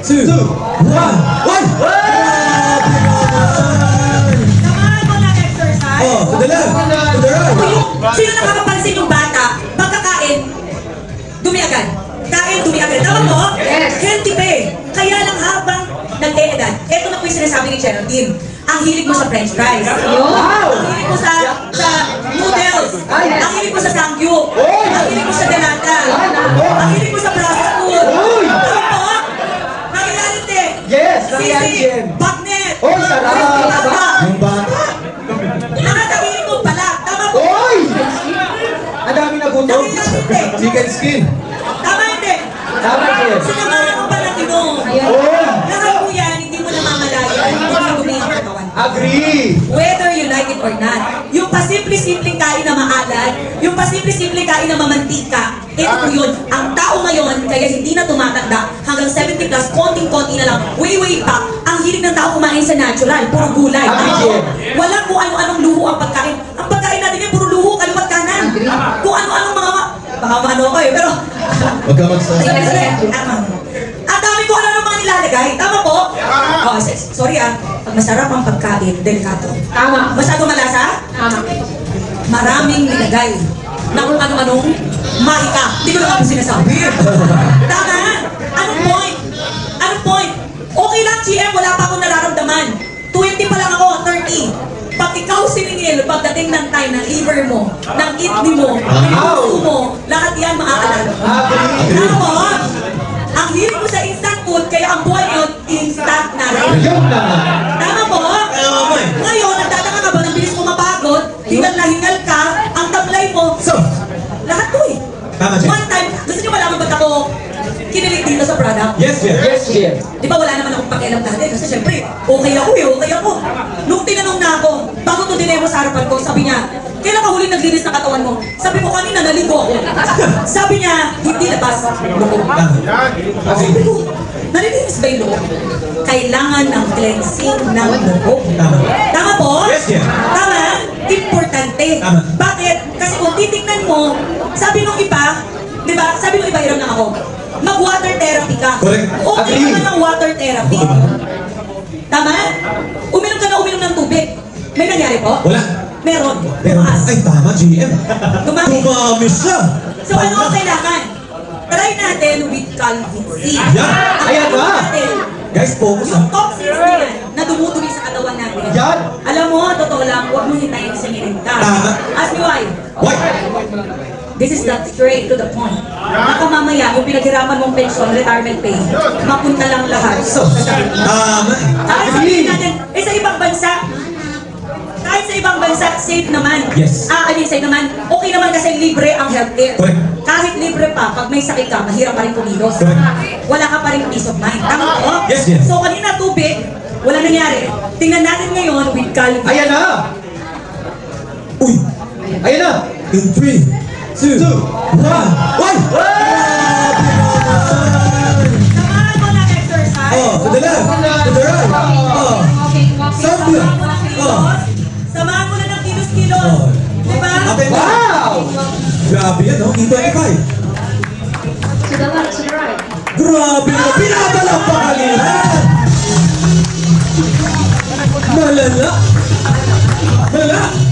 2, 1. Samahan mo ng exercise. Oh, to the left, to the right. Sino nakakapansin yung bata, pagkakain, dumi agad. Kain, dumi agad. Tama mo? Yes. Healthy pa eh. Kaya lang habang nag-e-edad, eto na po yung sinasabi ni Geraldine. Ang hilig mo sa french fries. Wow! Ang hilig mo sa noodles. Ang hilig mo sa sangyup. Ang hilig mo sa delata. Ang hilig mo sa processed food. Tama po? Nangyayari Yes, nangyayari Sisi, din. bagnet. Oy, sarap. Yung bata. Nakatawirin mo pala. Tama po? Oy! Ang dami na gutom. Nangyayari. Chicken skin. Tama hindi. Tama din. Sinamahan mo pala tinom. Oy! Lahat po yan, hindi mo namamalayan kung ano dumi ang katawan. Agree! Whether you like it or not. Yung pasimple-simpleng kain na maalat, yung pasimple-simpleng kain na mamantika, ito po yun. Ang tao ngayon, kaya hindi na tumatanda, hanggang 70 plus, konting-konti na lang, way back, ang hilig ng tao kumain sa natural, puro gulay. Wala kung ano-anong luho ang pagkain. Ang pagkain natin yan, puro luho, kaliwat kanan. Kung ano-anong baka ano ko eh, pero Huwag ka magsasabi. ang dami ko ano mga nilalagay. Tama po? Oh, sorry pag masarap ang pagkain, delikado. Tama. Masyado malasa? Tama. Maraming nilagay na kung ano-anong mahika. Hindi ko naman po sinasabi. Tama? Anong point? Anong point? Okay lang, GM, wala pa akong nararamdaman. 20 pa lang ako, 30. Pag ikaw siningil, pagdating ng time ng liver mo, ng kidney mo, ng puso mo, lahat yan maaalala mo. Agree. Tama po? Ang hilig mo sa instant food, kaya ang buhay mo, instant na rin. Yun na nga. Tama po? Ngayon, nagtataka ka ba ng bilis mo mapagod, hingal na hingal ka, ang tablay mo, So, lahat to eh. tama siya. One time, gusto niyo malaman ba't ako kinilig dito sa product? Yes, Jeff. Yes, Jim. Di ba wala naman akong pakialam dati? Kasi syempre, okay ako. Nung tinanong na ako, bago to dinemo sa harapan ko, sabi niya, kailan ka huling naglinis ng katawan mo? Sabi ko kanina, naligo ako. Sabi niya, hindi labas. Loob. Sabi ko, nalilinis ba yung loob? Kailangan ng cleansing ng loob. Tama. Tama po? Yes, Jeff. Tama? Importante. Tama. Bakit? Kasi kung titignan mo, sabi nung iba, di ba? Sabi nung iba, hiram lang ako. Mag-water therapy ka. Correct. Okay Agree. naman ng water therapy. Tama? Uminom ka na uminom ng tubig. May nangyari po? Wala. Meron. Pero, Tumaas. ay tama, GM. Dumami. Dumami siya. So ano ang kailangan? Try natin with Calvin C. Yan. Ayan na. Guys, focus Yung ah. toxins na yan, na dumudumi sa katawan natin. Yan. Alam mo, totoo lang, huwag mo hintayin sa ka. Tama. Ask me why. Why? This is not straight to the point. Baka mamaya, yung pinaghirapan mong pension, retirement pay, mapunta lang lahat. So, Tama. kahit sabihin natin, sa ibang bansa, kahit sa ibang bansa, safe naman. Yes. I mean, safe naman. Okay naman kasi libre ang healthcare. Correct. Kahit libre pa, pag may sakit ka, mahirap pa rin kumilos. Correct. Wala ka pa rin peace of mind. Tama ko? Yes, yes. So, kanina tubig, wala nangyari. Tingnan natin ngayon with Calvin. Ayan na. Uy. Ayan na. In 3, 2, 1. Why? Samahan mo ng exercise. Oh, to the left, to the right. Oh. Sabi. Samahan mo ng kilos. Samahan mo na ng kilos-kilos. Oh. Diba? Up and down. Wow! Grabe yan, no? E25. To the left, to the right. Grabe na, pinapalampakan nila! Malala! Malala!